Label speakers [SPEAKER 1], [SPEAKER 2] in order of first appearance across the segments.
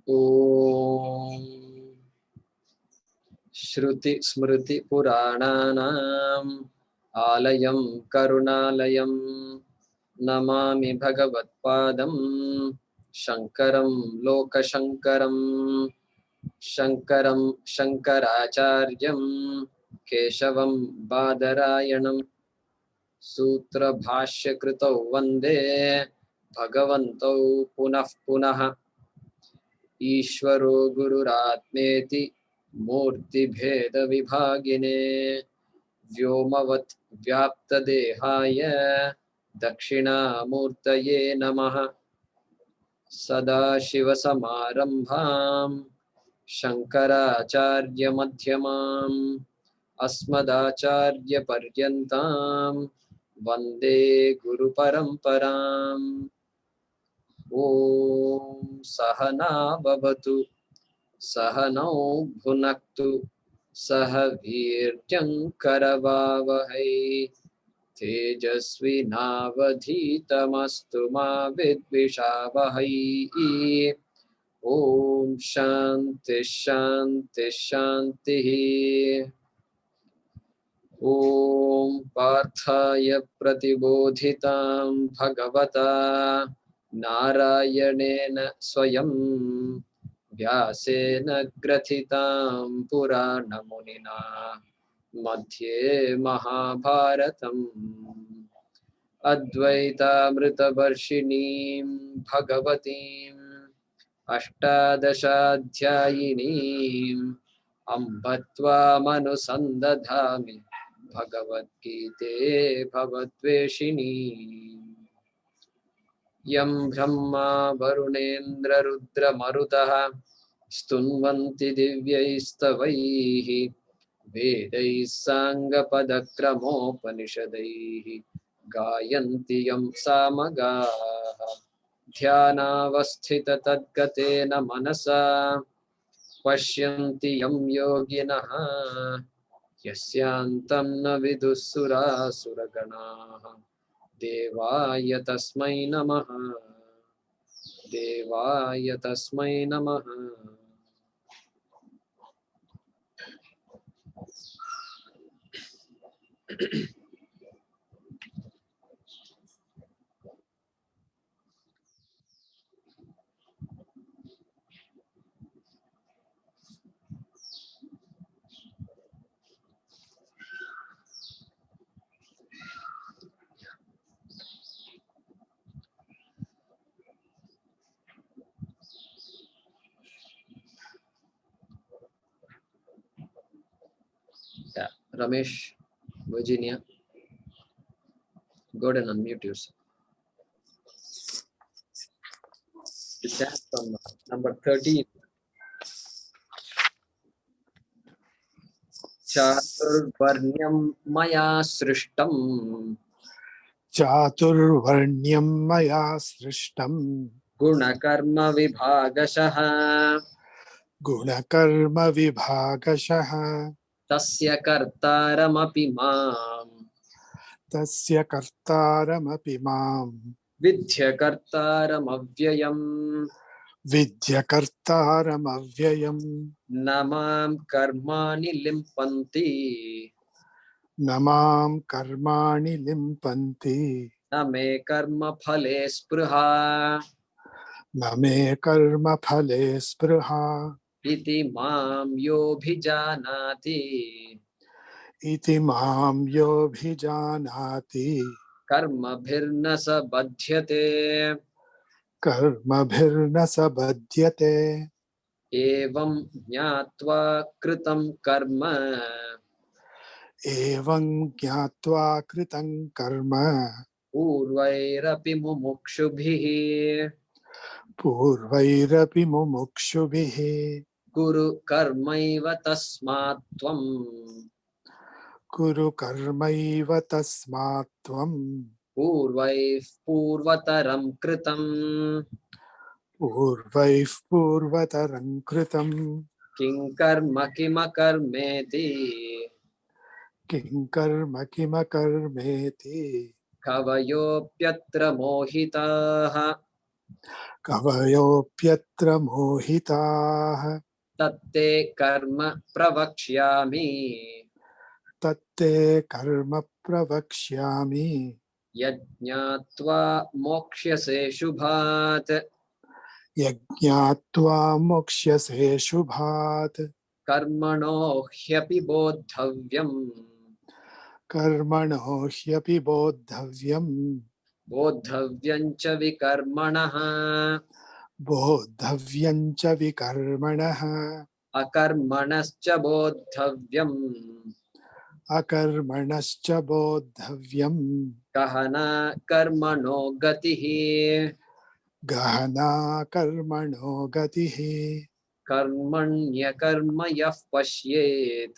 [SPEAKER 1] ओम श्रुति स्मृति पुराणानाम् आलयं करुणालयं नमामि भगवत्पादं शंकरं लोकशंकरं शंकरं शंकराचार्यं केशवं बादरायणं सूत्रभाष्यकृतौ वन्दे भगवन्तौ पुनः पुनः ईश्वरो गुरुरात्मेति मूर्तिभेदविभागिने व्योमवत् व्याप्तदेहाय दक्षिणामूर्तये नमः सदाशिवसमारम्भां शङ्कराचार्यमध्यमाम् अस्मदाचार्यपर्यन्तां वन्दे गुरुपरम्पराम् ॐ सहना भवतु सहनौ भुनक्तु सह वीर्यं करवावहै तेजस्विनावधीतमस्तु मा विद्विषावहै ॐ शान्ति शान्ति शान्तिः ॐ पार्थाय प्रतिबोधितां भगवता नारायणेन स्वयं व्यासेन ग्रथितां पुराणमुनिना मध्ये महाभारतम् अद्वैतामृतवर्षिणीं भगवतीम् अष्टादशाध्यायिनीम् अम्ब त्वामनुसन्दधामि भगवद्गीते भवद्वेषिणी यं ब्रह्मा वरुणेन्द्ररुद्रमरुतः स्तुन्वन्ति दिव्यैस्तवैः वेदैः साङ्गपदक्रमोपनिषदैः गायन्ति यं सामगाः ध्यानावस्थिततद्गतेन मनसा पश्यन्ति यं योगिनः यस्यान्तं न विदुःसुरासुरगणाः देवाय तस्मै नमः देवाय तस्मै नमः Yeah, Ramesh, Virginia, go ahead and unmute yourself. The chat from number 13. चातुर्वर्ण्यं मया सृष्टं
[SPEAKER 2] चातुर्वर्ण्यं मया सृष्टं
[SPEAKER 1] गुणकर्म विभागशः
[SPEAKER 2] गुणकर्म विभागशः
[SPEAKER 1] तस्य कर्तारमपि मां
[SPEAKER 2] तस्य कर्तारमपि मां
[SPEAKER 1] विद्य कर्तारमव्ययम्
[SPEAKER 2] विद्य कर्तारमव्ययम्
[SPEAKER 1] न मां कर्माणि लिम्पन्ति
[SPEAKER 2] न मां कर्माणि लिम्पन्ति
[SPEAKER 1] न मे कर्मफले स्पृहा
[SPEAKER 2] न मे कर्मफले स्पृहा
[SPEAKER 1] इति मां योऽभिजानाति
[SPEAKER 2] इति मां योऽभिजानाति
[SPEAKER 1] कर्मभिर्न स बध्यते
[SPEAKER 2] कर्मभिर्न स बध्यते
[SPEAKER 1] एवं ज्ञात्वा कृतं कर्म
[SPEAKER 2] एवं ज्ञात्वा कृतं कर्म
[SPEAKER 1] पूर्वैरपि मुमुक्षुभिः
[SPEAKER 2] पूर्वैरपि मुमुक्षुभिः
[SPEAKER 1] कुरु कर्मैव तस्मात् त्वं
[SPEAKER 2] कुरु कर्मैव तस्मात् त्वं
[SPEAKER 1] पूर्वैः पूर्वतरं कृतं
[SPEAKER 2] पूर्वैः पूर्वतरं कृतं
[SPEAKER 1] किं कर्म किमकर्मेति
[SPEAKER 2] किं कर्म किमकर्मेति
[SPEAKER 1] Kavayopyatra mohitaha
[SPEAKER 2] Kavayopyatra mohitaha
[SPEAKER 1] tatte karma pravakshyami
[SPEAKER 2] tatte karma pravakshyami
[SPEAKER 1] yajñatva mokshase shubhat
[SPEAKER 2] yajñatva mokshase shubhat
[SPEAKER 1] karmano hyapi bodhavyam
[SPEAKER 2] karmano hyapi bodhavyam
[SPEAKER 1] bodhavyancha vikarmanaha
[SPEAKER 2] bodhavyancha vikarmanaha
[SPEAKER 1] akarmanascha bodhavyam
[SPEAKER 2] akarmanascha bodhavyam
[SPEAKER 1] kahana karmano gatihi
[SPEAKER 2] gahana karmano gatihi
[SPEAKER 1] karmanya karma yah pashyet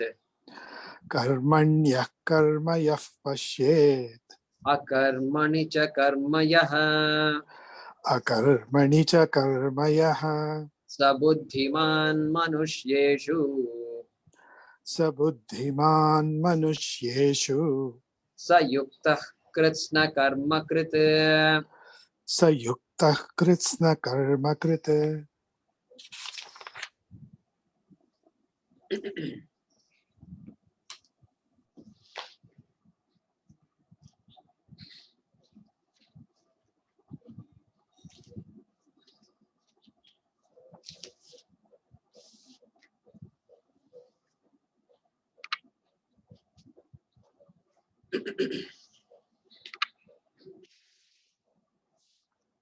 [SPEAKER 2] karmanyah karma yah pashyet
[SPEAKER 1] akarmani cha karma yah
[SPEAKER 2] akarmani cha karma yah
[SPEAKER 1] sabuddhiman manushyeshu
[SPEAKER 2] sabuddhiman manushyeshu
[SPEAKER 1] sayuktah kritsna karma krite.
[SPEAKER 2] sayuktah kritsna karma krite.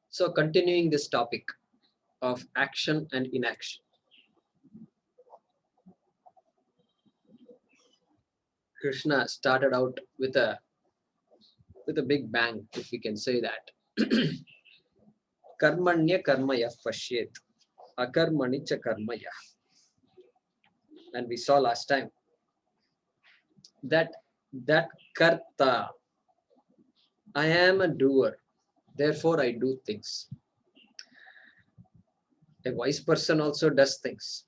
[SPEAKER 1] So continuing this topic of action and inaction. Krishna started out with a big bang, if we can say that. Karmanya karmaya pashyet, akarmani cha karmaya. And we saw last time that karta, I am a doer, therefore I do things. A wise person also does things.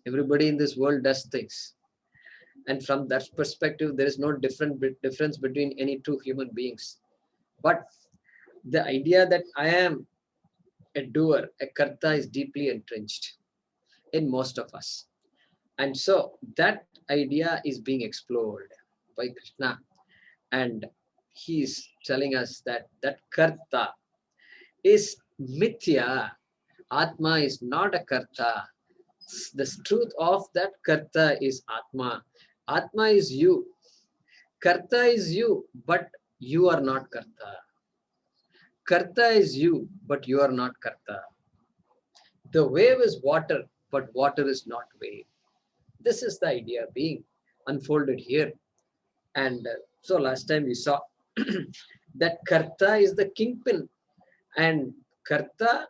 [SPEAKER 1] Everybody in this world does things. And from that perspective, there is no difference between any two human beings. But the idea that I am a doer, a karta, is deeply entrenched in most of us. And so that idea is being explored by Krishna. And he is telling us that karta is mithya. Atma is not a karta. The truth of that karta is Atma. Atma is you. Karta is you, but you are not karta. Karta is you, but you are not karta. The wave is water, but water is not wave. This is the idea being unfolded here. And so last time we saw that karta is the kingpin, and karta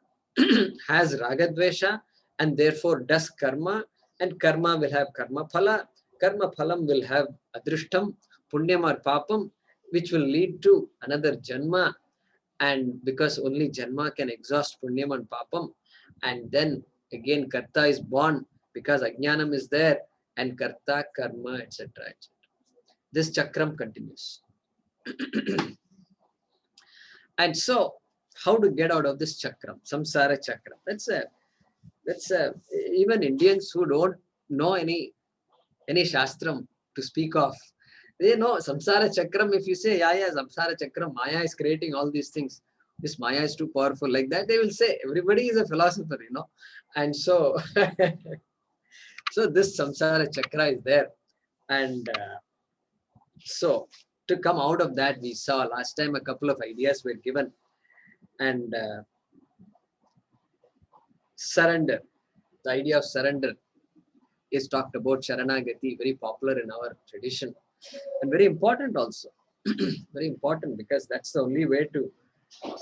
[SPEAKER 1] has ragadvesha and therefore does karma, and karma will have karma phala. Karma phalam will have adrishtam, punyam or papam, which will lead to another janma. And because only janma can exhaust punyam and papam, and then again karta is born because ajnanam is there, and karta, karma, etc. etc. This chakram continues. And so, how to get out of this chakram, samsara chakram? That's even Indians who don't know any shastram to speak of, they know samsara chakram. If you say, yeah, samsara chakram, Maya is creating all these things. This Maya is too powerful, like that, they will say. Everybody is a philosopher, And so, so this samsara chakra is there. And so, to come out of that, we saw last time a couple of ideas were given. And surrender, the idea of surrender is talked about. Sharanagati, very popular in our tradition and very important also. Very important, because that's the only way to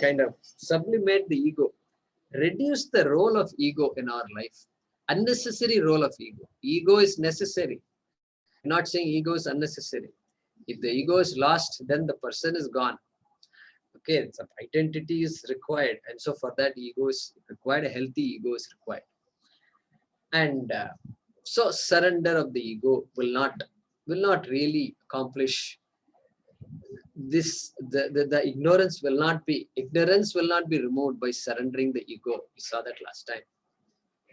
[SPEAKER 1] kind of sublimate the ego, reduce the role of ego in our life. Unnecessary role of ego. Ego is necessary. I'm not saying ego is unnecessary. If the ego is lost, then the person is gone. Okay, some identity is required, and so for that, ego is required. A healthy ego is required. And so surrender of the ego will not really accomplish the ignorance will not be removed by surrendering the ego. We saw that last time.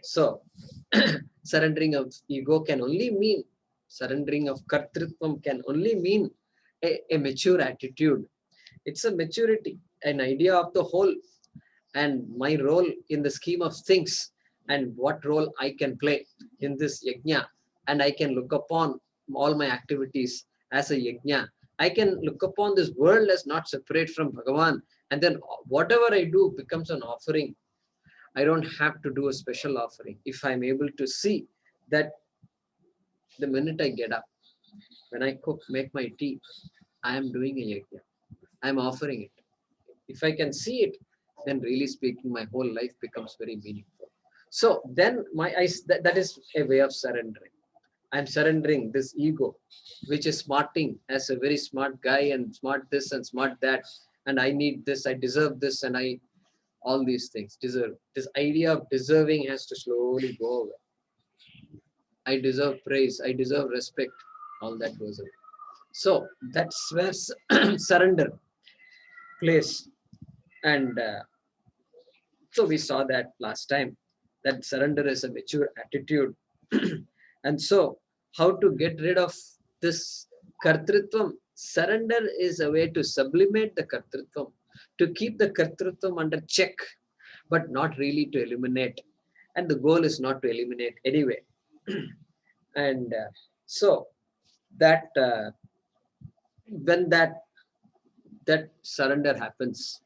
[SPEAKER 1] So surrendering of ego can only mean, surrendering of kartrutvam can only mean a mature attitude. It's a maturity, an idea of the whole and my role in the scheme of things and what role I can play in this yajna. And I can look upon all my activities as a yajna. I can look upon this world as not separate from Bhagavan, and then whatever I do becomes an offering. I don't have to do a special offering. If I'm able to see that the minute I get up, when I cook, make my tea, I am doing a yajna. I'm offering it. If I can see it, then really speaking, my whole life becomes very meaningful. So then that is a way of surrendering. I'm surrendering this ego, which is smarting as a very smart guy and smart this and smart that. And I need this, I deserve this, and all these things deserve. This idea of deserving has to slowly go away. I deserve praise, I deserve respect, all that goes away. So that's where surrender plays. And so we saw that last time, that surrender is a mature attitude. And so how to get rid of this kartrutvam? Surrender is a way to sublimate the kartrutvam, to keep the kartrutvam under check, but not really to eliminate. And the goal is not to eliminate anyway. And so that when that surrender happens,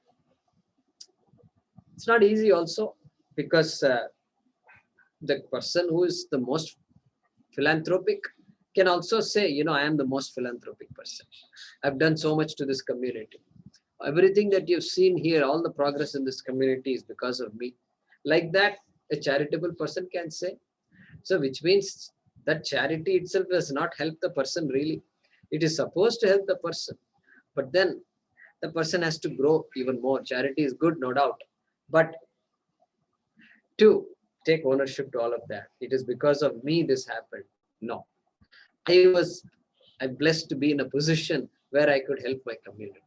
[SPEAKER 1] it's not easy also, because the person who is the most philanthropic can also say, I am the most philanthropic person. I've done so much to this community. Everything that you've seen here, all the progress in this community is because of me. Like that, a charitable person can say. So which means that charity itself does not help the person really. It is supposed to help the person, but then the person has to grow even more. Charity is good, no doubt, but to take ownership to all of that. It is because of me this happened. No. I'm blessed to be in a position where I could help my community.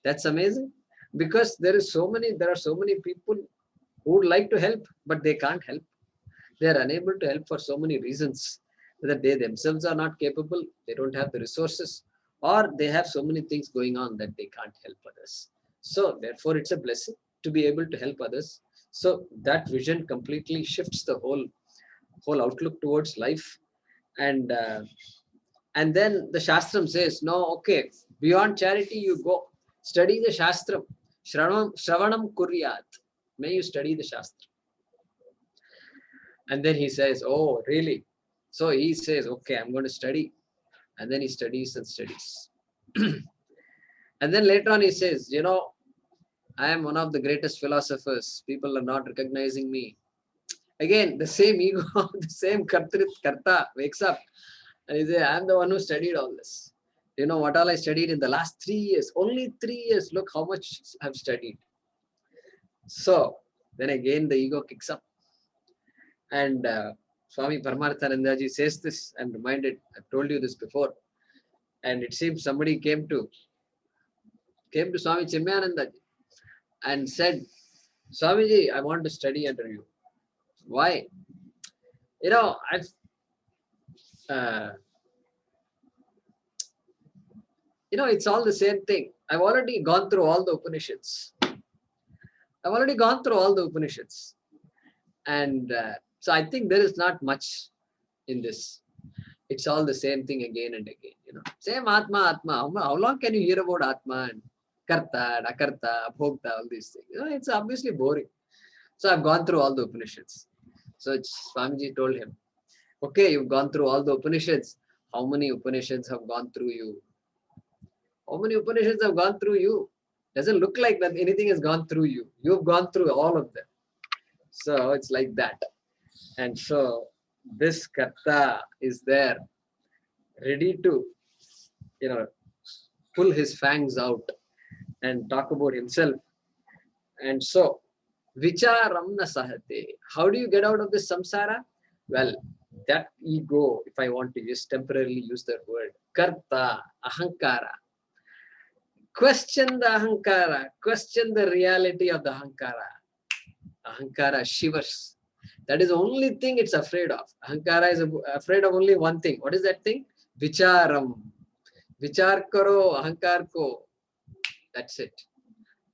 [SPEAKER 1] That's amazing, because there are so many people who would like to help, but they can't help. They are unable to help for so many reasons, that they themselves are not capable, they don't have the resources, or they have so many things going on that they can't help others. So therefore it's a blessing to be able to help others. So that vision completely shifts the whole outlook towards life. And then the Shastram says, no, okay, beyond charity you go. Study the Shastram. Shravanam Kuryat. May you study the Shastra. And then he says, oh, really? So he says, okay, I'm going to study. And then he studies and studies. And then later on he says, I am one of the greatest philosophers. People are not recognizing me. Again, the same ego, the same karta wakes up. And he says, I'm the one who studied all this. You know what all I studied in the last 3 years? Only 3 years. Look how much I've studied. So then again the ego kicks up. And Swami Paramarthanandaji says this, and reminded, I've told you this before. And it seems somebody came to Swami Chinmayanandaji and said, Swamiji, I want to study under you. Why? I've it's all the same thing. I've already gone through all the Upanishads. And so I think there is not much in this. It's all the same thing again and again. Same Atma. How long can you hear about Atma and Karta, Akarta, Bhokta, all these things? It's obviously boring. So I've gone through all the Upanishads. So Swamiji told him, okay, you've gone through all the Upanishads. How many Upanishads have gone through you? How many Upanishads have gone through you? Doesn't look like that anything has gone through you. You've gone through all of them. So it's like that. And so this Karta is there, ready to, pull his fangs out and talk about himself. And so, Vicharam na sahate. How do you get out of this samsara? Well, that ego, if I want to just temporarily use that word, Karta, Ahankara, Question the ahankara, question the reality of the ahankara. Ahankara shivers. That is the only thing it's afraid of. Ahankara is afraid of only one thing. What is that thing? Vicharam. Vichar karo, ahankar ko. That's it.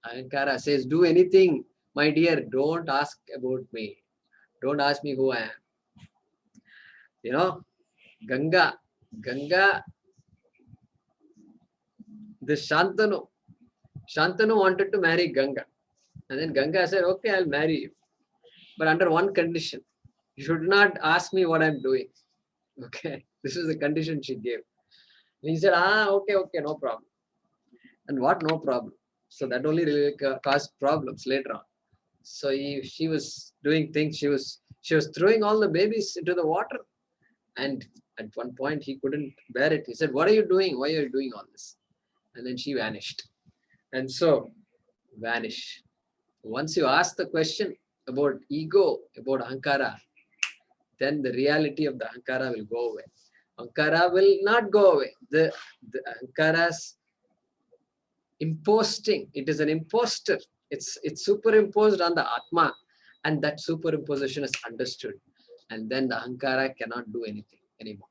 [SPEAKER 1] Ahankara says, do anything, my dear. Don't ask about me. Don't ask me who I am. You know, Ganga, this Shantanu wanted to marry Ganga. And then Ganga said, okay, I'll marry you. But under one condition. You should not ask me what I'm doing. Okay. This is the condition she gave. And he said, okay, no problem. And what no problem? So that only really caused problems later on. So she was doing things, she was throwing all the babies into the water. And at one point he couldn't bear it. He said, what are you doing? Why are you doing all this? And then she vanished. And so vanish. Once you ask the question about ego, about ahankara, then the reality of the ahankara will go away. Ahankara will not go away. The ahankara's imposting, it is an imposter. It's superimposed on the atma, and that superimposition is understood. And then the ahankara cannot do anything anymore.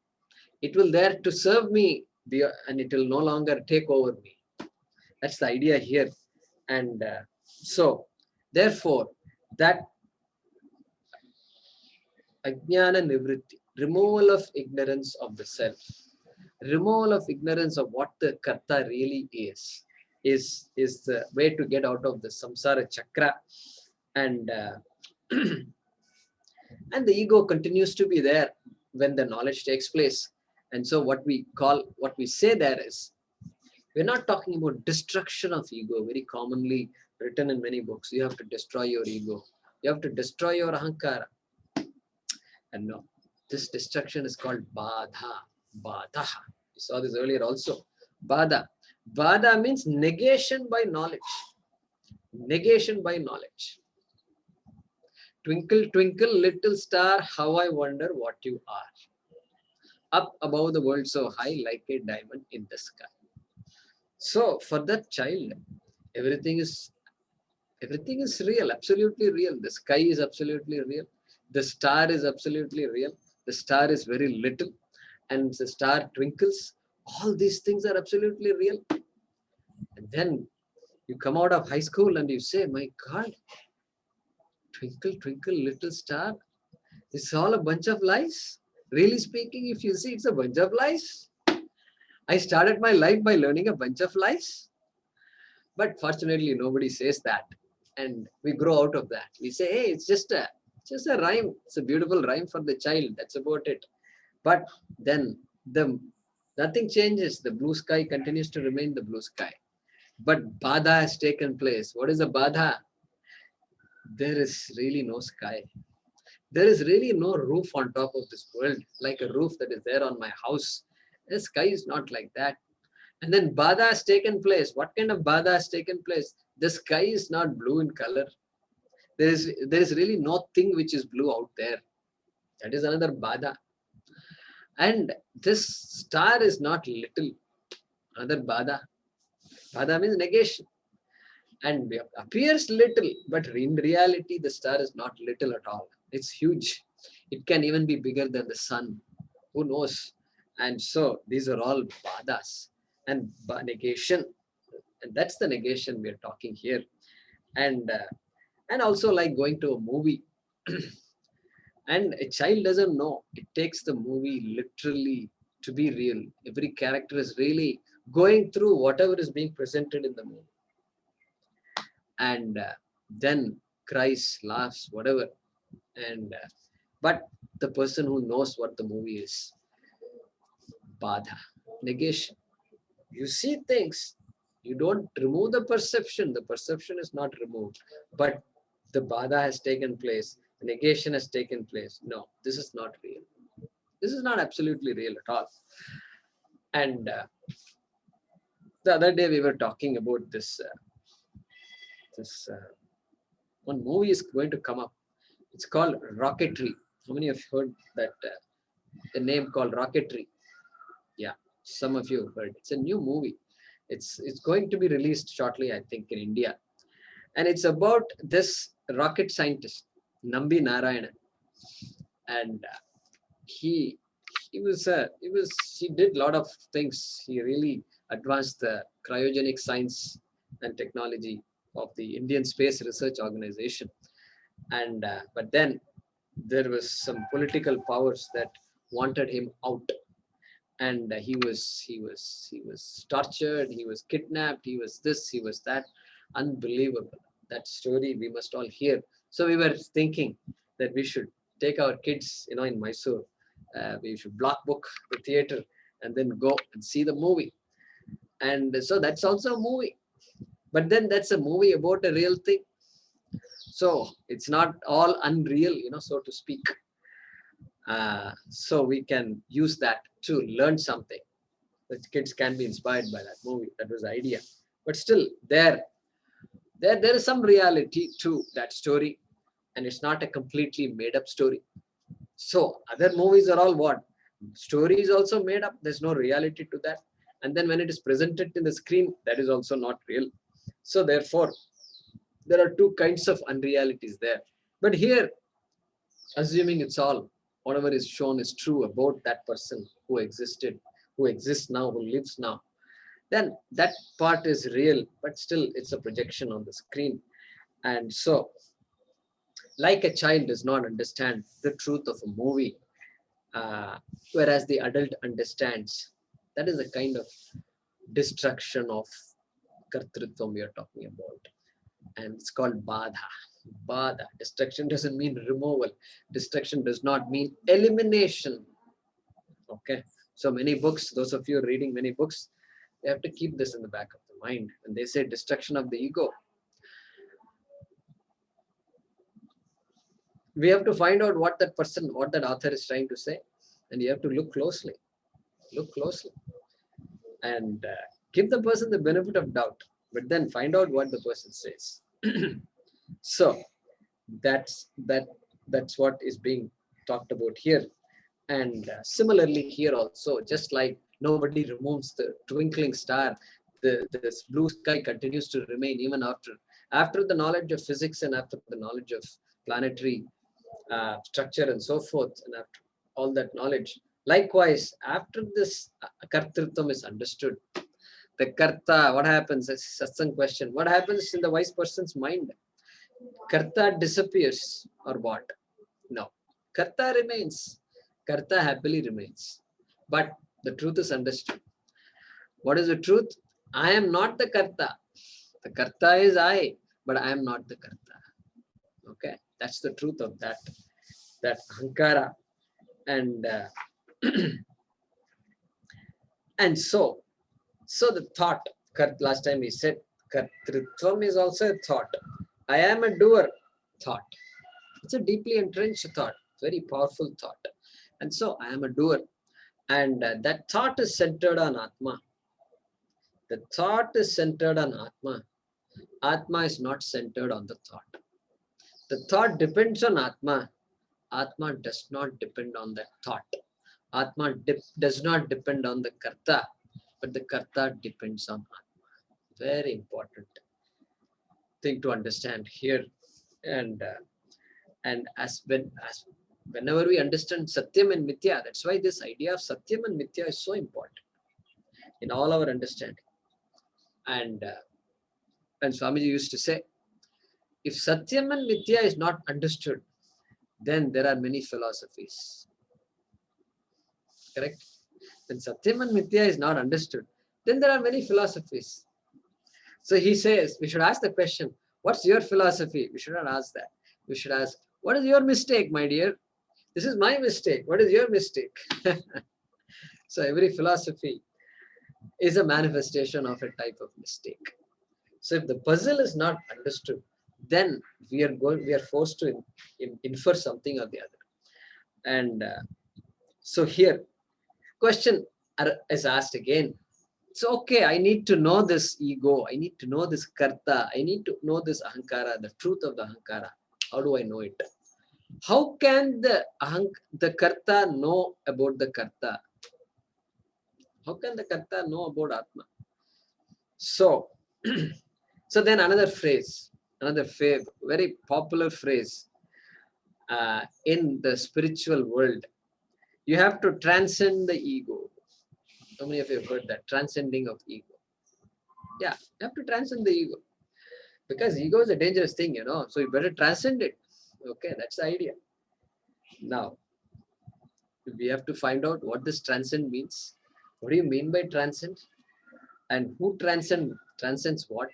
[SPEAKER 1] It will there to serve me, and it will no longer take over me. That's the idea here. And so, therefore, that ajnana nivritti, removal of ignorance of the self, removal of ignorance of what the karta really is the way to get out of the samsara chakra. And and the ego continues to be there when the knowledge takes place. And so what we say there is, we're not talking about destruction of ego, very commonly written in many books. You have to destroy your ego. You have to destroy your ahankara. And no, this destruction is called badha. Badha. We saw this earlier also. Badha. Badha means negation by knowledge. Negation by knowledge. Twinkle, twinkle, little star, how I wonder what you are. Up above the world so high, like a diamond in the sky. So for that child, everything is real, absolutely real. The sky is absolutely real. The star is absolutely real. The star is very little, and the star twinkles. All these things are absolutely real. And then you come out of high school and you say, my God, twinkle, twinkle, little star, it's all a bunch of lies. Really speaking, if you see, it's a bunch of lies. I started my life by learning a bunch of lies. But fortunately, nobody says that. And we grow out of that. We say, hey, it's just a rhyme. It's a beautiful rhyme for the child. That's about it. But then nothing changes. The blue sky continues to remain the blue sky. But badha has taken place. What is a badha? There is really no sky. There is really no roof on top of this world, like a roof that is there on my house. The sky is not like that. And then badha has taken place. What kind of badha has taken place? The sky is not blue in color. There is really no thing which is blue out there. That is another badha. And this star is not little. Another badha. Badha means negation. And it appears little, but in reality, the star is not little at all. It's huge. It can even be bigger than the sun. Who knows? And so these are all badhas. And negation. And that's the negation we are talking here. And also like going to a movie. And a child doesn't know. It takes the movie literally to be real. Every character is really going through whatever is being presented in the movie. And then cries, laughs, whatever. And but the person who knows what the movie is, badha, negation. You see things, you don't remove the perception is not removed, but the badha has taken place, the negation has taken place. No, this is not real. This is not absolutely real at all. And the other day we were talking about this one movie is going to come up. It's called Rocketry. How many of you heard that the name called Rocketry? Yeah, some of you have heard. It's a new movie. It's going to be released shortly, I think, in India. And it's about this rocket scientist, Nambi Narayanan. And he he did a lot of things. He really advanced the cryogenic science and technology of the Indian Space Research Organization. And but then there was some political powers that wanted him out. And he was tortured, he was kidnapped, he was this, he was that. Unbelievable. That story we must all hear. So we were thinking that we should take our kids, in Mysore. We should block book the theater and then go and see the movie. And so that's also a movie, but then that's a movie about a real thing. So it's not all unreal, so to speak. So we can use that to learn something. The kids can be inspired by that movie. That was the idea. But still, there is some reality to that story, and it's not a completely made up story. So other movies are all what? Story is also made up. There's no reality to that. And then when it is presented in the screen, that is also not real. So therefore, there are two kinds of unrealities there. But here, assuming it's all, whatever is shown is true about that person who existed, who exists now, who lives now, then that part is real, but still it's a projection on the screen. And so, like a child does not understand the truth of a movie, whereas the adult understands, that is a kind of destruction of kartrutvam we are talking about. And it's called badha. Badha. Destruction doesn't mean removal. Destruction does not mean elimination. Okay. So many books, those of you reading many books, they have to keep this in the back of the mind. When they say destruction of the ego, we have to find out what that person, what that author is trying to say. And you have to look closely. Look closely. And give the person the benefit of doubt. But then find out what the person says. So that's what is being talked about here. And similarly here also, just like nobody removes the twinkling star, this blue sky continues to remain even after the knowledge of physics and after the knowledge of planetary structure and so forth, and after all that knowledge. Likewise, after this kartrutvam is understood, the karta, what happens? It's a satsang question. What happens in the wise person's mind? Karta disappears or what? No. Karta remains. Karta happily remains. But the truth is understood. What is the truth? I am not the karta. The karta is I, but I am not the karta. Okay, that's the truth of that ahankara. And and so the thought, last time we said, kartrutvam is also a thought. I am a doer thought. It's a deeply entrenched thought, very powerful thought. And so I am a doer. And that thought is centered on Atma. The thought is centered on Atma. Atma is not centered on the thought. The thought depends on Atma. Atma does not depend on that thought. Atma does not depend on the karta, but the karta depends on Atma. Very important thing to understand here. And whenever we understand Satyam and Mithya, that's why this idea of Satyam and Mithya is so important in all our understanding. And Swamiji used to say, if Satyam and Mithya is not understood, then there are many philosophies. Correct? When Satyam and Mithya is not understood, then there are many philosophies. So he says, we should ask the question, what's your philosophy? We should not ask that. We should ask, what is your mistake, my dear? This is my mistake. What is your mistake? So every philosophy is a manifestation of a type of mistake. So if the puzzle is not understood, then we are forced to infer something or the other. And so here, question is asked again. It's okay, I need to know this ego, I need to know this karta, I need to know this ahankara, the truth of the ahankara. How do I know it? How can the karta know about the karta? How can the karta know about Atma? So, so then another phrase, very popular phrase in the spiritual world. You have to transcend the ego. How many of you have heard that? Transcending of ego. Yeah, you have to transcend the ego. Because ego is a dangerous thing, so you better transcend it. Okay, that's the idea. Now, we have to find out what this transcend means. What do you mean by transcend? And who transcends what?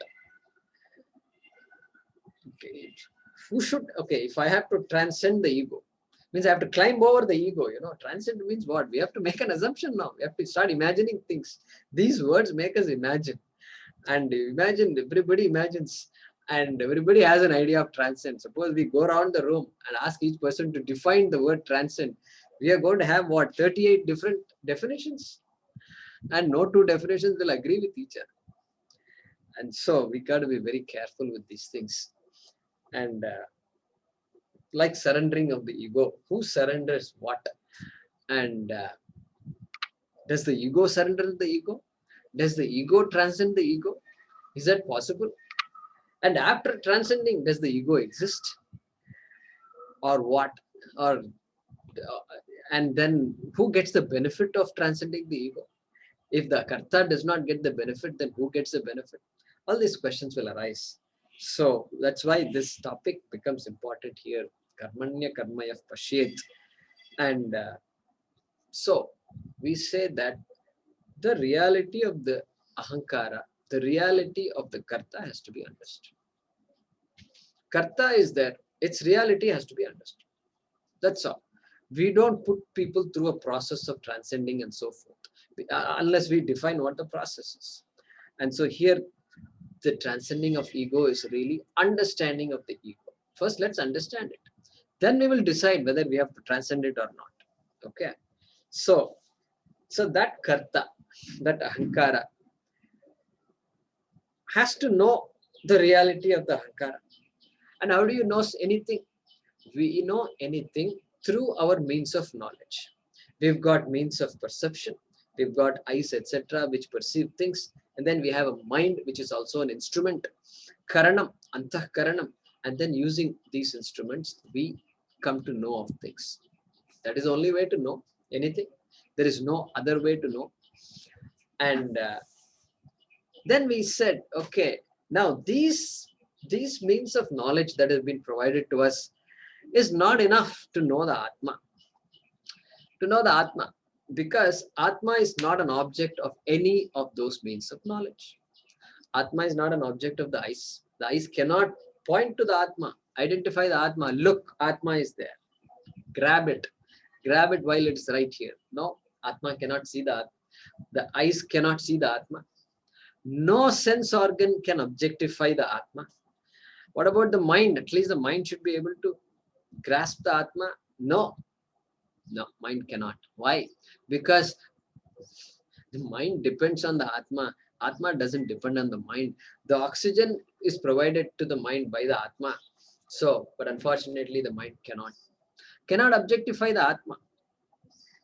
[SPEAKER 1] Okay. Who should, okay, if I have to transcend the ego, means I have to climb over the ego, transcend means what? We have to make an assumption now. We have to start imagining things. These words make us imagine. And imagine, everybody imagines, and everybody has an idea of transcend. Suppose we go around the room and ask each person to define the word transcend. We are going to have what, 38 different definitions? And no two definitions will agree with each other. And so we got to be very careful with these things. And like surrendering of the ego, who surrenders what? And does the ego surrender the ego? Does the ego transcend the ego? Is that possible? And after transcending, does the ego exist? Or what? Or and then who gets the benefit of transcending the ego? If the karta does not get the benefit, then who gets the benefit? All these questions will arise. So that's why this topic becomes important here. Karmanya karmaya pashyet. And so we say that the reality of the ahankara, the reality of the karta has to be understood. Karta is there, its reality has to be understood. That's all. We don't put people through a process of transcending and so forth, unless we define what the process is. And so here, the transcending of ego is really understanding of the ego. First, let's understand it. Then we will decide whether we have to transcend it or not. Okay. So that karta, that ahankara, has to know the reality of the ahankara. And how do you know anything? We know anything through our means of knowledge. We've got means of perception. We've got eyes, etc., which perceive things. And then we have a mind, which is also an instrument. Karanam, antah karanam. And then using these instruments, we come to know of things. That is the only way to know anything. There is no other way to know. And then we said, okay, now these means of knowledge that have been provided to us is not enough to know the Atma. To know the Atma, because Atma is not an object of any of those means of knowledge. Atma is not an object of the eyes. The eyes cannot point to the Atma, identify the Atma. Look, Atma is there. Grab it while it's right here. No, Atma cannot see the Atma. The eyes cannot see the Atma. No sense organ can objectify the Atma. What about the mind? At least the mind should be able to grasp the Atma. No, mind cannot. Why? Because the mind depends on the Atma. Atma doesn't depend on the mind. The oxygen is provided to the mind by the Atma. So, but unfortunately, the mind cannot objectify the Atma.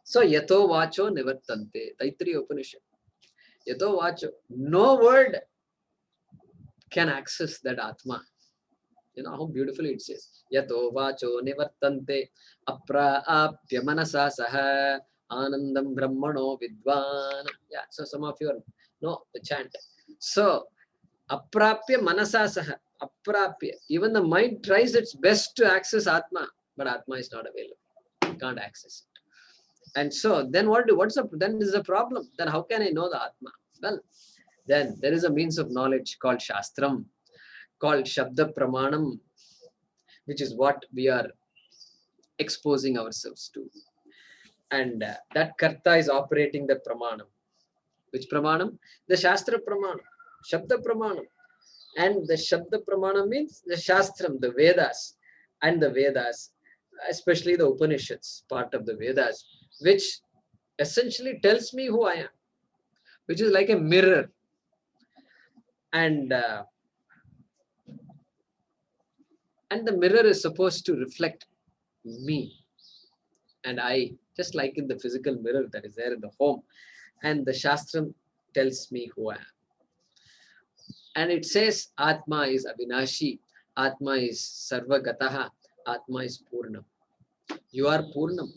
[SPEAKER 1] So, yato vacho nivartante. Taittiriya Upanishad. Yato vacho. No word can access that Atma. You know how beautifully it says. Yato vacho nivartante apraapya manasa saha anandam brahmano vidvan. Yeah, so some of you know the chant. So, apraapya manasa saha. Apraapya. Even the mind tries its best to access Atma, but Atma is not available. You can't access it. And so then then is a problem. Then how can I know the Atma? Well, then there is a means of knowledge called Shastram, called Shabda Pramanam, which is what we are exposing ourselves to. And that Karta is operating the Pramanam. Which Pramanam? The Shastra Pramanam, Shabda Pramanam. And the Shabda Pramanam means the Shastram, the Vedas, and the Vedas, especially the Upanishads, part of the Vedas, which essentially tells me who I am, which is like a mirror. And the mirror is supposed to reflect me and I, just like in the physical mirror that is there in the home. And the Shastram tells me who I am. And it says Atma is Avinashi, Atma is Sarvagataha, Atma is Purnam. You are Purnam.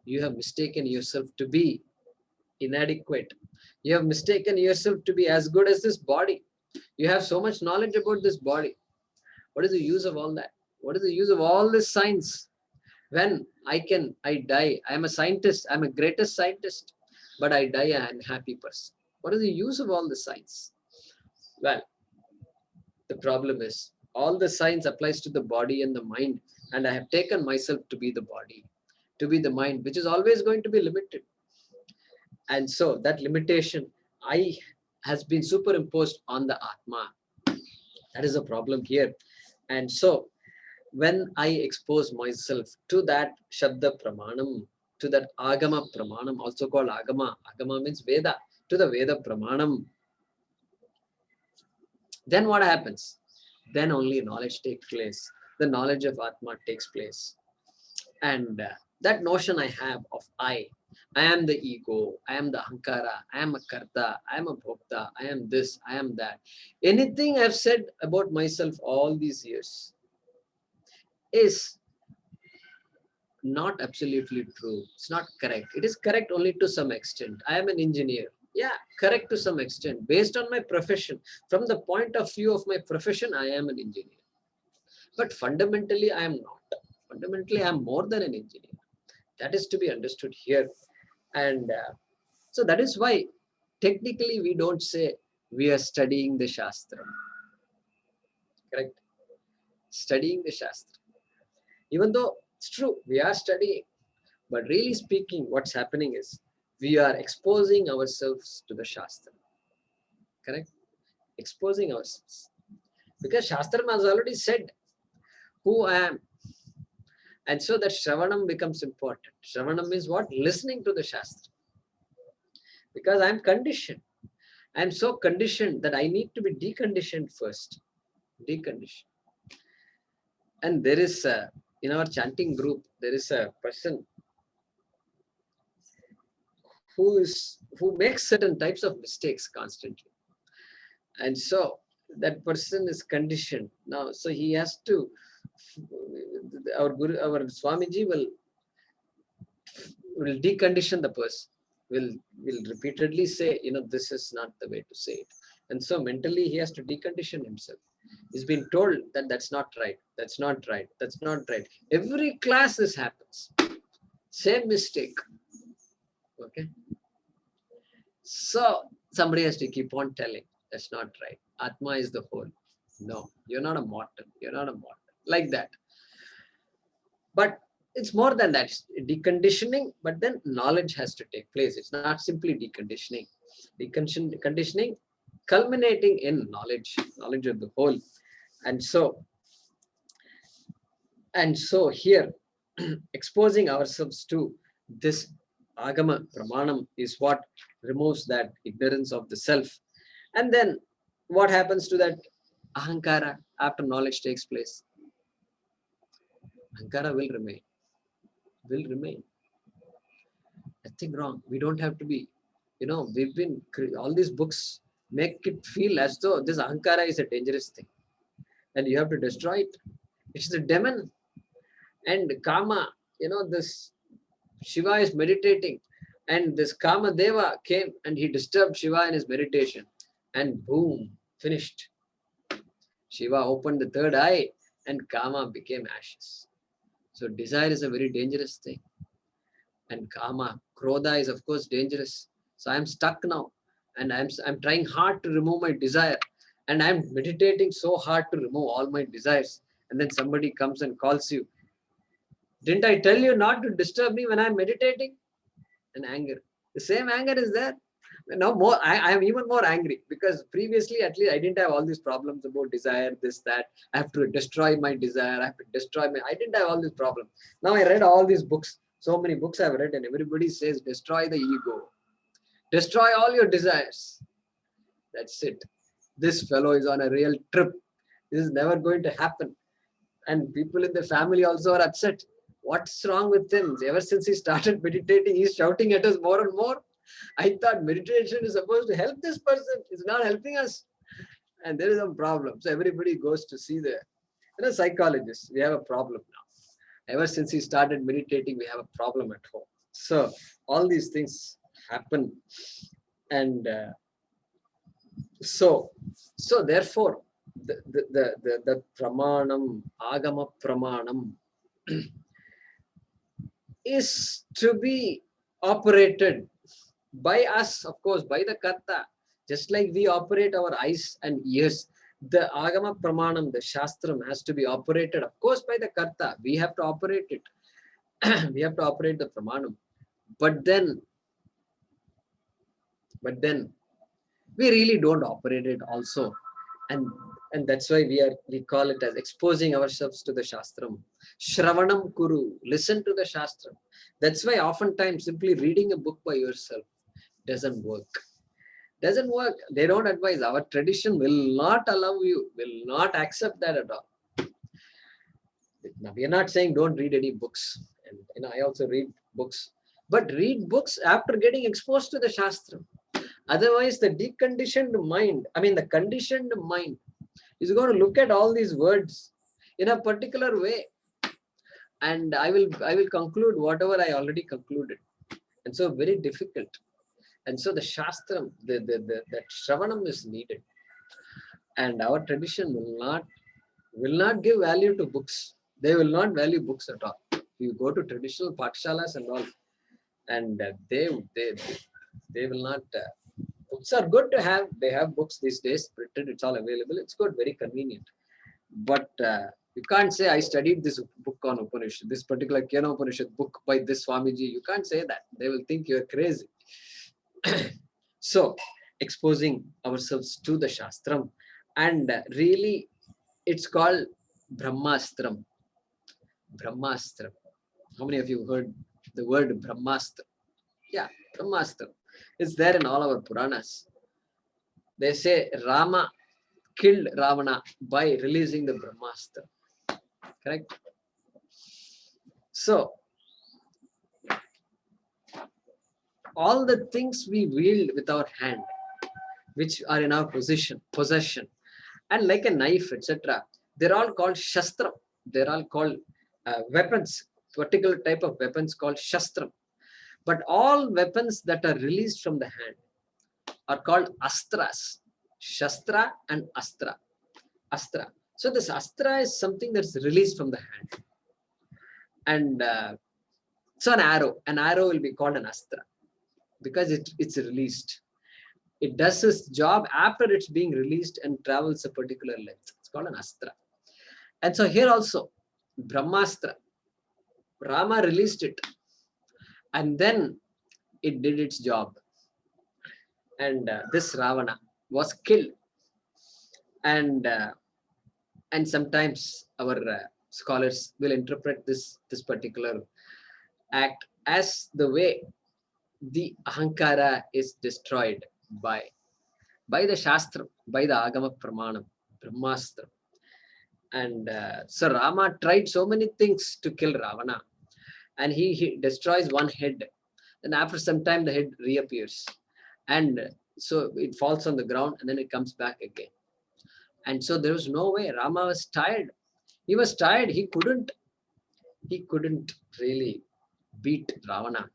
[SPEAKER 1] You have mistaken yourself to be inadequate. You have mistaken yourself to be as good as this body. You have so much knowledge about this body. What is the use of all that? What is the use of all this science? When I die. I am a scientist. I am a greatest scientist. But I die an unhappy person. What is the use of all the science? Well, the problem is all the science applies to the body and the mind. And I have taken myself to be the body, to be the mind, which is always going to be limited. And so that limitation has been superimposed on the Atma. That is a problem here. And so when I expose myself to that Shabda Pramanam, to that Agama Pramanam, also called Agama, Agama means Veda, to the Veda Pramanam, then what happens? Then only knowledge takes place. The knowledge of Atma takes place. And that notion I have of I am the ego, I am the Ahankara, I am a Karta, I am a Bhokta, I am this, I am that. Anything I've said about myself all these years is not absolutely true. It's not correct. It is correct only to some extent. I am an engineer. Yeah, correct to some extent. Based on my profession, from the point of view of my profession, I am an engineer. But fundamentally, I am not. Fundamentally, I am more than an engineer. That is to be understood here. And so that is why technically we don't say we are studying the Shastra. Correct? Studying the Shastra. Even though it's true, we are studying. But really speaking, what's happening is we are exposing ourselves to the Shastra. Correct? Exposing ourselves. Because Shastra has already said who I am. And so that Shravanam becomes important. Shravanam is what? Listening to the Shastra. Because I'm conditioned. I'm so conditioned that I need to be deconditioned first. Deconditioned. And there is, in our chanting group, there is a person who makes certain types of mistakes constantly. And so that person is conditioned. Now, so he has to, our Swamiji will decondition the person, will repeatedly say, this is not the way to say it. And so mentally he has to decondition himself. He's been told that that's not right, that's not right, that's not right. Every class this happens. Same mistake. Okay. So somebody has to keep on telling, that's not right. Atma is the whole. No, you're not a mortal. You're not a mortal. Like that. But it's more than that. It's deconditioning, but then knowledge has to take place. It's not simply deconditioning. Conditioning culminating in knowledge of the whole. And so here, exposing ourselves to this Agama Pramanam is what removes that ignorance of the self. And then what happens to that Ahankara after knowledge takes place? Ahankara will remain. Nothing wrong. We don't have to be, we've been, all these books make it feel as though this Ahankara is a dangerous thing. And you have to destroy it. It's a demon. And Kama, this Shiva is meditating. And this Kama Deva came and he disturbed Shiva in his meditation. And boom, finished. Shiva opened the third eye and Kama became ashes. So desire is a very dangerous thing. And Kama, Krodha is of course dangerous. So I'm stuck now. And I'm trying hard to remove my desire. And I'm meditating so hard to remove all my desires. And then somebody comes and calls you. Didn't I tell you not to disturb me when I'm meditating? And anger. The same anger is there. Now more, I am even more angry because previously at least I didn't have all these problems about desire, this, that. I have to destroy my desire. I didn't have all these problems. Now I read all these books. So many books I've read and everybody says destroy the ego. Destroy all your desires. That's it. This fellow is on a real trip. This is never going to happen. And people in the family also are upset. What's wrong with him? Ever since he started meditating, he's shouting at us more and more. I thought meditation is supposed to help this person. It's not helping us. And there is a problem. So everybody goes to see the psychologist. We have a problem now. Ever since he started meditating, we have a problem at home. So all these things happen. And so therefore, the pramanam, agama pramanam, is to be operated by us, of course, by the karta. Just like we operate our eyes and ears, the agama pramanam, the shastram, has to be operated, of course, by the karta. We have to operate it. We have to operate the pramanam. But then we really don't operate it also. And that's why we call it as exposing ourselves to the shastram. Shravanam kuru, listen to the shastram. That's why oftentimes simply reading a book by yourself doesn't work. They don't advise. Our tradition will not allow you, will not accept that at all. Now, we are not saying don't read any books. And I also read books. But read books after getting exposed to the shastram. Otherwise, the conditioned mind is going to look at all these words in a particular way. And I will conclude whatever I already concluded. And so very difficult. And so the shastram, that shravanam is needed. And our tradition will not give value to books. They will not value books at all. You go to traditional patshalas and all, and they will not. Books are good to have. They have books these days printed. It's all available. It's good, very convenient. But you can't say I studied this book on Upanishad, this particular Kena Upanishad book by this Swamiji. You can't say that. They will think you're crazy. So, exposing ourselves to the Shastram, and really, it's called Brahmastram. Brahmastram. How many of you heard the word Brahmastram? Yeah, Brahmastram. It's there in all our Puranas. They say Rama killed Ravana by releasing the Brahmastram. Correct? So, all the things we wield with our hand, which are in our possession, and like a knife, etc., they're all called shastram. They're all called weapons, particular type of weapons called shastram. But all weapons that are released from the hand are called astras. Shastra and astra. Astra. So this astra is something that's released from the hand. And so an arrow will be called an astra because it's released. It does its job after it's being released and travels a particular length. It's called an astra. And so here also, Brahmastra, Rama released it. And then it did its job. And this Ravana was killed. And sometimes our scholars will interpret this particular act as the way the ahankara is destroyed by the shastra, by the agama pramanam, brahmastra. And so Rama tried so many things to kill Ravana, and he destroys one head, and after some time the head reappears, and so it falls on the ground and then it comes back again. And so there was no way. Rama was tired. He was tired. He couldn't really beat Ravana.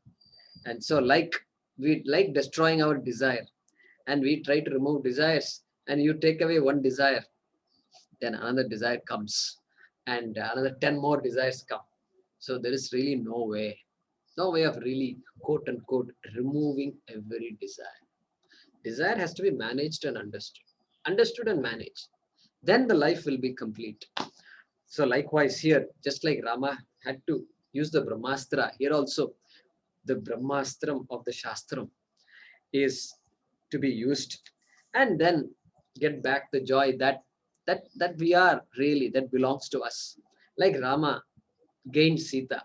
[SPEAKER 1] And so like destroying our desire, and we try to remove desires, and you take away one desire, then another desire comes, and another 10 more desires come. So there is really no way of really, quote unquote, removing every desire. Desire has to be managed and understood and managed. Then the life will be complete. So likewise here, just like Rama had to use the Brahmastra, here also the Brahmastram of the Shastram is to be used, and then get back the joy that we are really, that belongs to us. Like Rama gained Sita.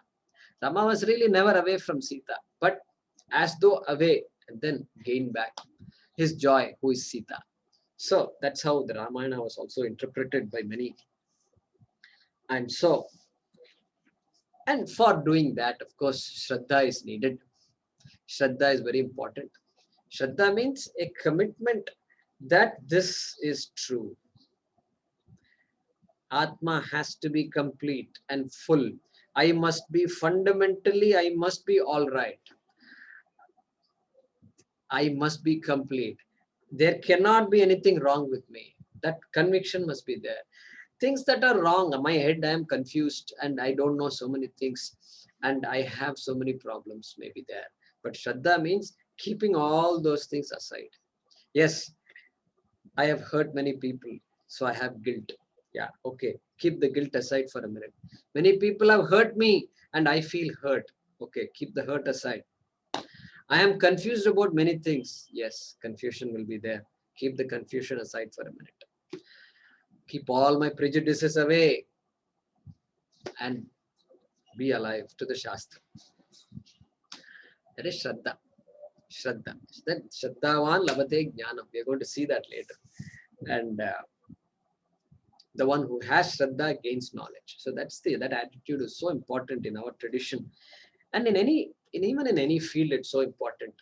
[SPEAKER 1] Rama was really never away from Sita, but as though away, and then gained back his joy, who is Sita. So that's how the Ramayana was also interpreted by many. And so, and for doing that, of course, Shraddha is needed. Shraddha is very important. Shraddha means a commitment that this is true. Atma has to be complete and full. I must be all right. I must be complete. There cannot be anything wrong with me. That conviction must be there. Things that are wrong, in my head, I am confused and I don't know so many things and I have so many problems maybe there. But Shraddha means keeping all those things aside. Yes, I have hurt many people, so I have guilt. Yeah, okay. Keep the guilt aside for a minute. Many people have hurt me and I feel hurt. Okay, keep the hurt aside. I am confused about many things. Yes, confusion will be there. Keep the confusion aside for a minute. Keep all my prejudices away and be alive to the Shastra. That is Shraddha. Shraddha. Then Shraddhavan Labate Jnanam. We are going to see that later. And the one who has Shraddha gains knowledge. So that attitude is so important in our tradition. And even in any field, it's so important.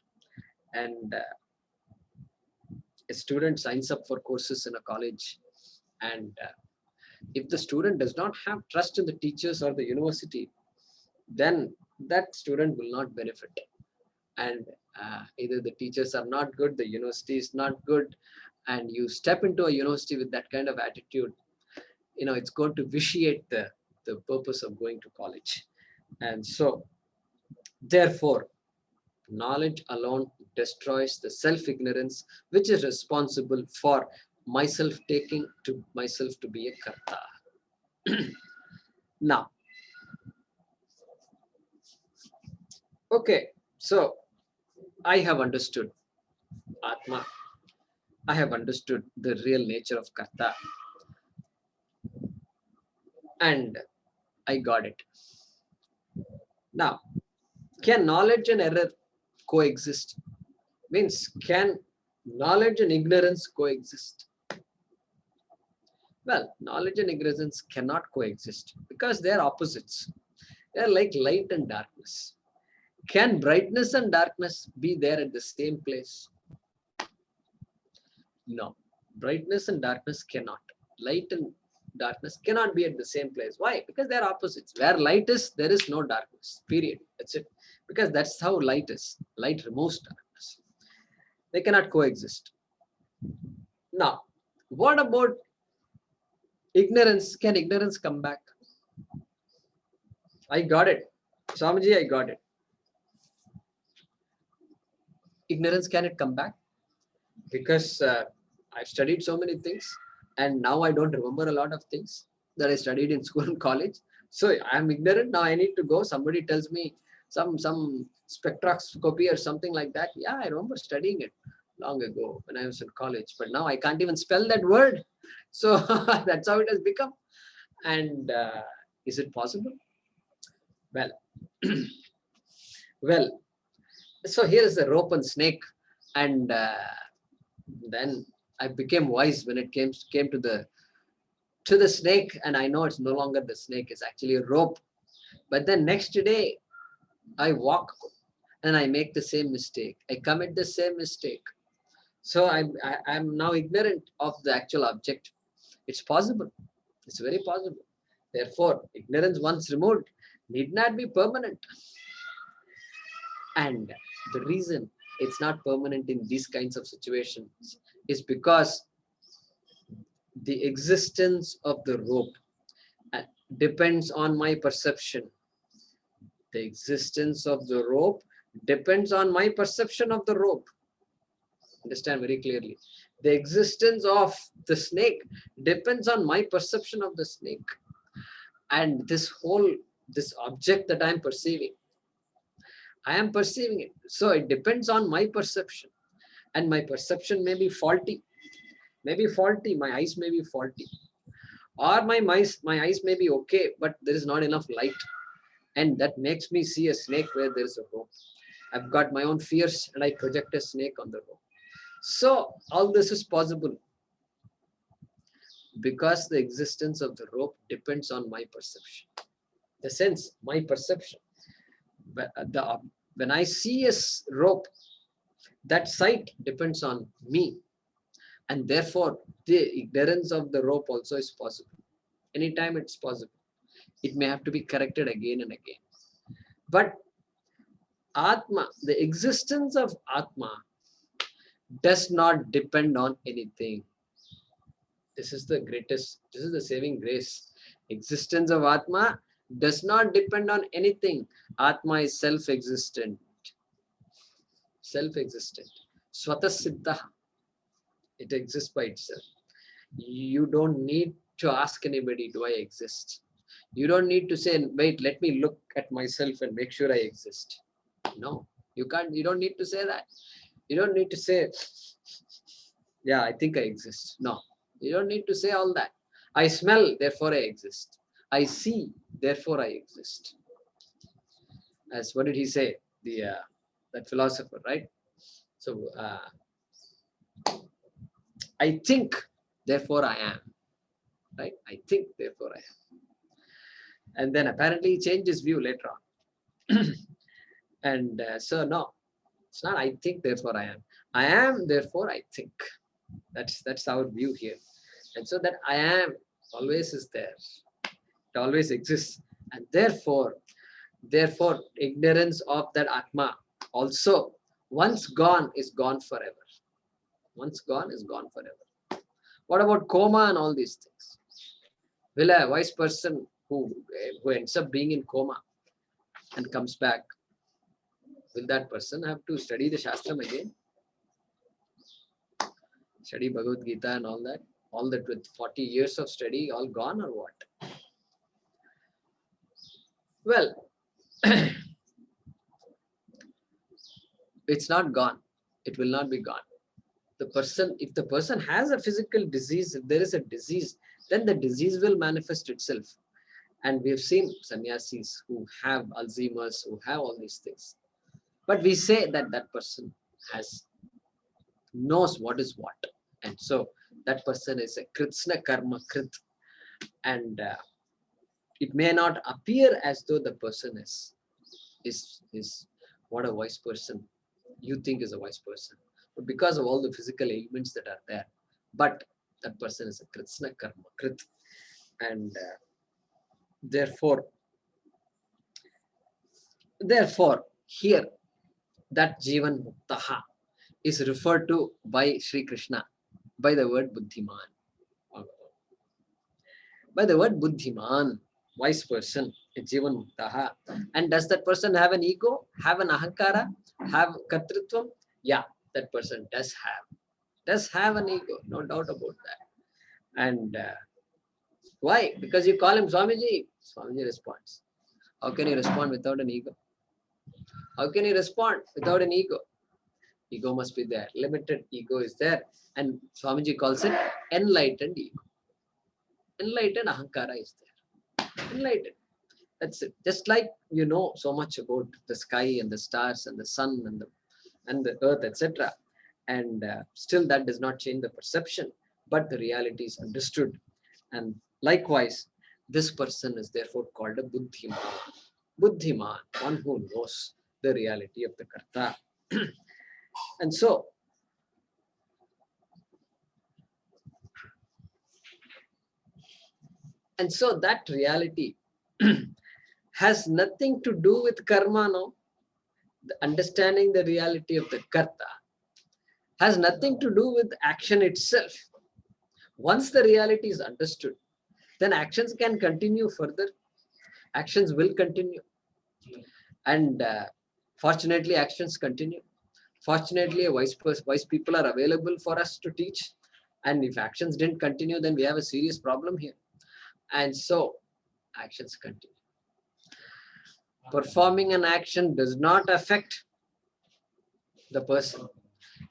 [SPEAKER 1] And a student signs up for courses in a college, and if the student does not have trust in the teachers or the university, then that student will not benefit. And either the teachers are not good, the university is not good, and you step into a university with that kind of attitude, it's going to vitiate the purpose of going to college. And so, therefore, knowledge alone destroys the self-ignorance, which is responsible for myself taking to myself to be a karta. Now, okay, so I have understood Atma. I have understood the real nature of karta, and I got it. Now, can knowledge and error coexist? Means, can knowledge and ignorance coexist? Well, knowledge and ignorance cannot coexist because they are opposites. They are like light and darkness. Can brightness and darkness be there at the same place? No. Brightness and darkness cannot. Light and darkness cannot be at the same place. Why? Because they are opposites. Where light is, there is no darkness. Period. That's it. Because that's how light is. Light removes darkness. They cannot coexist. Now, what about ignorance? Can ignorance come back? I got it. Swamiji, I got it. Ignorance, can it come back? Because I've studied so many things and now I don't remember a lot of things that I studied in school and college. So I'm ignorant. Now I need to go. Somebody tells me some spectroscopy or something like that. Yeah, I remember studying it long ago when I was in college. But now I can't even spell that word. So that's how it has become. And is it possible? Well, well, so here is the rope and snake. And then I became wise when it came to the snake, and I know it's no longer the snake, it's actually a rope. But then next day I walk and I make the same mistake. I commit the same mistake. So I'm now ignorant of the actual object. It's possible. It's very possible. Therefore, ignorance once removed need not be permanent. And the reason it's not permanent in these kinds of situations is because the existence of the rope depends on my perception. The existence of the rope depends on my perception of the rope. Understand very clearly. The existence of the snake depends on my perception of the snake. And this object that I am perceiving it. So it depends on my perception. And my perception may be faulty. My eyes may be faulty. Or my eyes may be okay, but there is not enough light. And that makes me see a snake where there is a rope. I've got my own fears and I project a snake on the rope. So all this is possible because the existence of the rope depends on my perception. The sense, my perception. But when I see a rope, that sight depends on me. And therefore, the ignorance of the rope also is possible. Anytime it's possible. It may have to be corrected again and again. But Atma, the existence of Atma, does not depend on anything. This is the greatest, this is the saving grace. Existence of Atma does not depend on anything. Atma is self-existent. Self-existent. Swatasiddha. It exists by itself. You don't need to ask anybody, do I exist? You don't need to say, wait, let me look at myself and make sure I exist. No, you can't. You don't need to say that. You don't need to say, yeah, I think I exist. No, you don't need to say all that. I smell, therefore I exist. I see, therefore I exist. As what did he say? That philosopher, right? So I think, therefore I am. Right? I think, therefore I am. And then apparently he changed his view later on. And so no, it's not I think, therefore I am. I am, therefore I think. That's our view here. And so that I am always is there. It always exists. And therefore, ignorance of that Atma also, once gone, is gone forever. Once gone, is gone forever. What about coma and all these things? Will a wise person who ends up being in coma and comes back, will that person have to study the Shastram again? Study Bhagavad Gita and all that? All that with 40 years of study, all gone or what? Well, it's not gone. It will not be gone. The person, if the person has a physical disease, if there is a disease, then the disease will manifest itself. And we have seen sannyasis who have Alzheimer's, who have all these things. But we say that that person knows what is what. And so that person is a kritsna karma krit. And it may not appear as though the person is what a wise person you think is a wise person. But because of all the physical ailments that are there, but that person is a kritsna karma krit. And therefore, here, that Jivan Muktaha is referred to by Sri Krishna by the word Buddhiman. By the word Buddhiman, wise person, a Jivan Muktaha. And does that person have an ego, have an ahankara, have kartritvam? Yeah, that person does have an ego, no doubt about that. And why? Because you call him Swamiji. Swamiji responds. How can you respond without an ego? How can you respond without an ego? Ego must be there. Limited ego is there. And Swamiji calls it enlightened ego. Enlightened ahankara is there. Enlightened. That's it. Just like you know so much about the sky and the stars and the sun and the earth, etc. And still that does not change the perception, but the reality is understood. And likewise, this person is therefore called a Buddhiman. Buddhiman, one who knows the reality of the Karta. And so, that reality has nothing to do with karma, no? The understanding the reality of the Karta has nothing to do with action itself. Once the reality is understood, then actions can continue further. Actions will continue. And fortunately, actions continue. Fortunately, wise people are available for us to teach. And if actions didn't continue, then we have a serious problem here. And so, actions continue. Performing an action does not affect the person.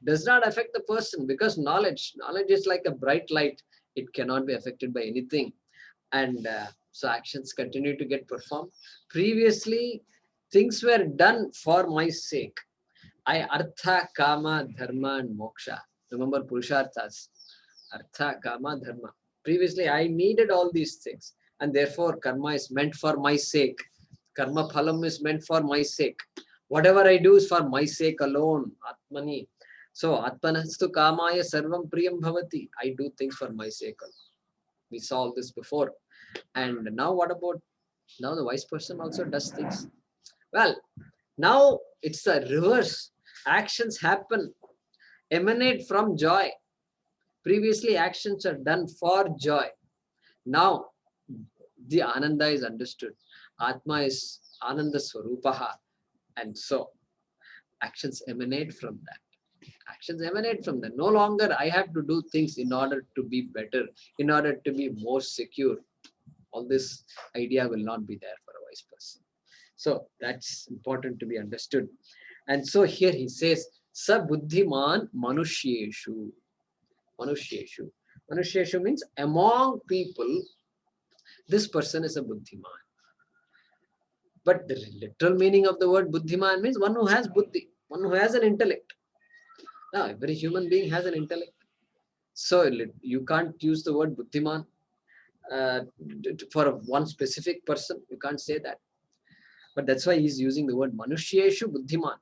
[SPEAKER 1] Does not affect the person because knowledge is like a bright light. It cannot be affected by anything. And so actions continue to get performed. Previously, things were done for my sake. I artha, kama, dharma, and moksha. Remember Purusharthas. Artha, kama, dharma. Previously, I needed all these things. And therefore, karma is meant for my sake. Karma phalam is meant for my sake. Whatever I do is for my sake alone. Atmani. So Atmanastu Kamaya Sarvam Priyam Bhavati. I do things for my sake. We saw all this before. And now what about now the wise person also does things? Well, now it's the reverse. Actions happen, emanate from joy. Previously, actions are done for joy. Now, the Ananda is understood. Atma is Ananda Swarupaha. And so, actions emanate from that. Actions emanate from that. No longer I have to do things in order to be better, in order to be more secure. All this idea will not be there for a wise person. So, that's important to be understood. And so here he says, Sa buddhiman manushyeshu. Manushyeshu. Manushyeshu means among people, this person is a buddhiman. But the literal meaning of the word buddhiman means one who has buddhi, one who has an intellect. Now, every human being has an intellect. So you can't use the word buddhiman for one specific person. You can't say that. But that's why he's using the word manushyeshu buddhiman.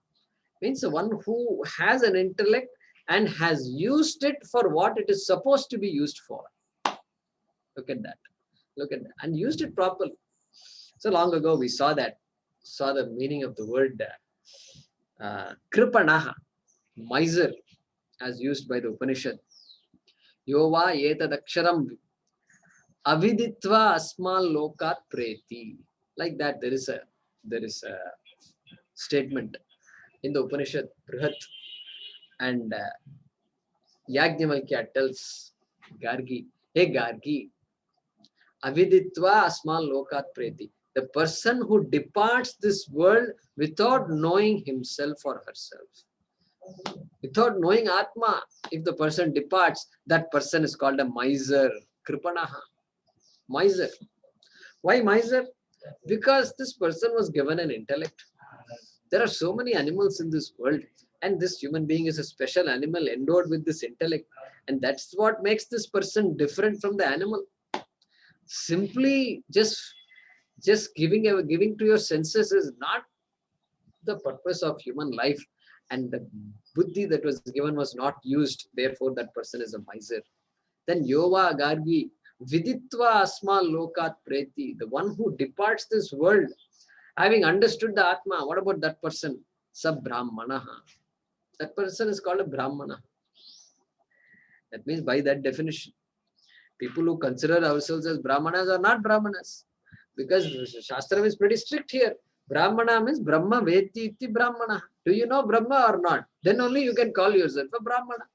[SPEAKER 1] Means the one who has an intellect and has used it for what it is supposed to be used for. Look at that. Look at that. And used it properly. So long ago we saw the meaning of the word kripanaha, miser, as used by the Upanishad. Yova yetadaksharam aviditva asmal lokat preti. Like that, there is a statement in the Upanishad, Brihat, and Yajnavalkya tells Gargi, hey Gargi, aviditva asmal lokat preti. The person who departs this world without knowing himself or herself, without knowing Atma, if the person departs, that person is called a miser, kripanaha, miser. Why miser? Because this person was given an intellect. There are so many animals in this world, and this human being is a special animal endowed with this intellect, and that's what makes this person different from the animal. Simply just giving to your senses is not the purpose of human life, and the buddhi that was given was not used. Therefore, that person is a miser. Then Yova Gargi Viditva Asma Lokat Preti, the one who departs this world, having understood the Atma. What about that person? Brahmanaha. That person is called a Brahmana. That means by that definition, people who consider ourselves as Brahmanas are not Brahmanas. Because Shastra is pretty strict here. Brahmana means Brahma Veti iti Brahmana. Do you know Brahma or not? Then only you can call yourself a Brahmana.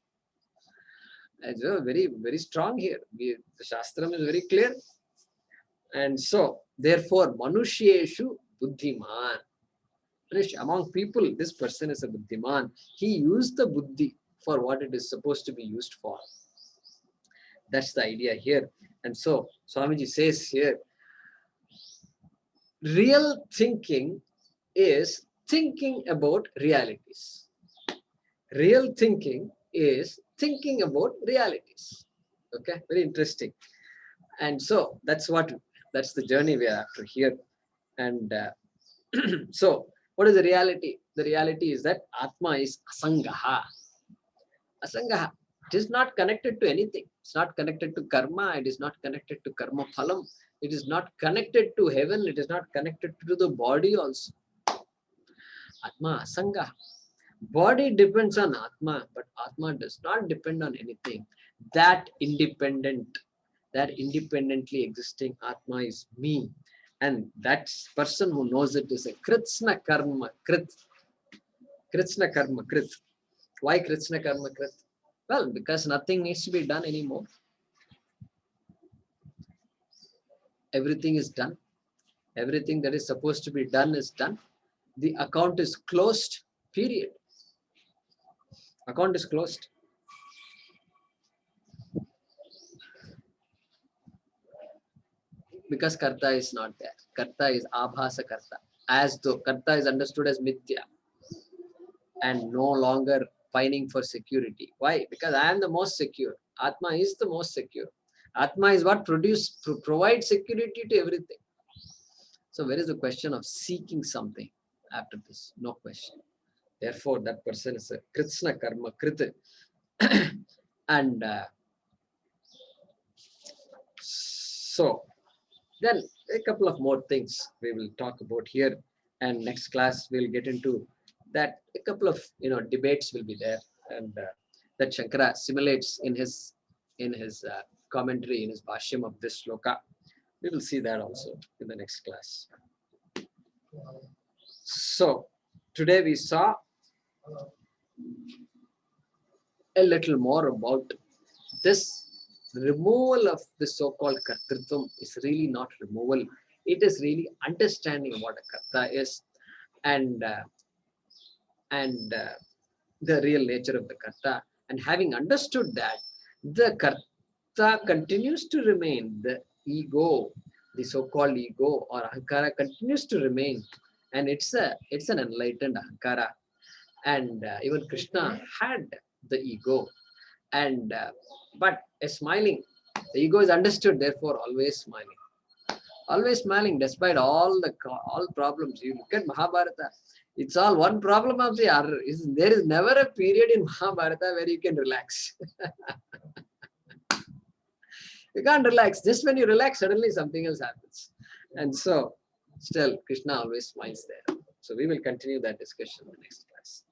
[SPEAKER 1] It's very, very strong here. The Shastram is very clear. And so, therefore, Manushyeshu Buddhiman. Among people, this person is a Buddhiman. He used the Buddhi for what it is supposed to be used for. That's the idea here. And so, Swamiji says here, real thinking is thinking about realities. Real thinking is thinking about realities. Okay, very interesting. And so that's the journey we are after here. And so what is the reality? The reality is that Atma is asangaha. Asangaha. It is not connected to anything. It's not connected to karma. It is not connected to karma phalam. It is not connected to heaven. It is not connected to the body also. Atma asangaha. Body depends on Atma, but Atma does not depend on anything. That independently existing Atma is me. And that person who knows it is a Kritsna Karma Krit. Kritsna Karma Krit. Why Kritsna Karma Krit? Well, because nothing needs to be done anymore. Everything is done. Everything that is supposed to be done is done. The account is closed, period. Account is closed. Because Karta is not there. Karta is Abhasa Karta. As though Karta is understood as Mithya and no longer pining for security. Why? Because I am the most secure. Atma is the most secure. Atma is what provides security to everything. So where is the question of seeking something after this? No question. Therefore, that person is a Kritsna karma krit. And so then a couple of more things we will talk about here, and next class we'll get into that. A couple of debates will be there, and that Shankara simulates in his commentary, in his bhashyam of this shloka. We will see that also in the next class. So today we saw a little more about this removal of the so-called kartritvam is really not removal. It is really understanding what a karta is, and the real nature of the karta. And having understood that, the karta continues to remain, the ego, the so-called ego or ahankara continues to remain, and it's an enlightened ahankara. And even Krishna had the ego, and but a smiling, the ego is understood, therefore always smiling despite all problems. You look at Mahabharata, it's all one problem of the other. There is never a period in Mahabharata where you can relax. You can't relax. Just when you relax, suddenly something else happens. And so still Krishna always smiles there. So we will continue that discussion in the next class.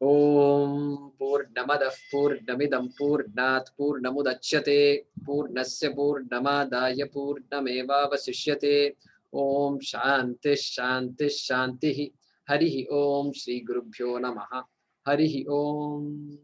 [SPEAKER 1] Om Purnamadah Purnamidam Purnat Purnamudachyate Purnasya Purnamadaya Purnamevavasishyate. Om Shanti Shanti Shanti. Harihi Om Shri Gurubhyo Namaha. Harihi Om.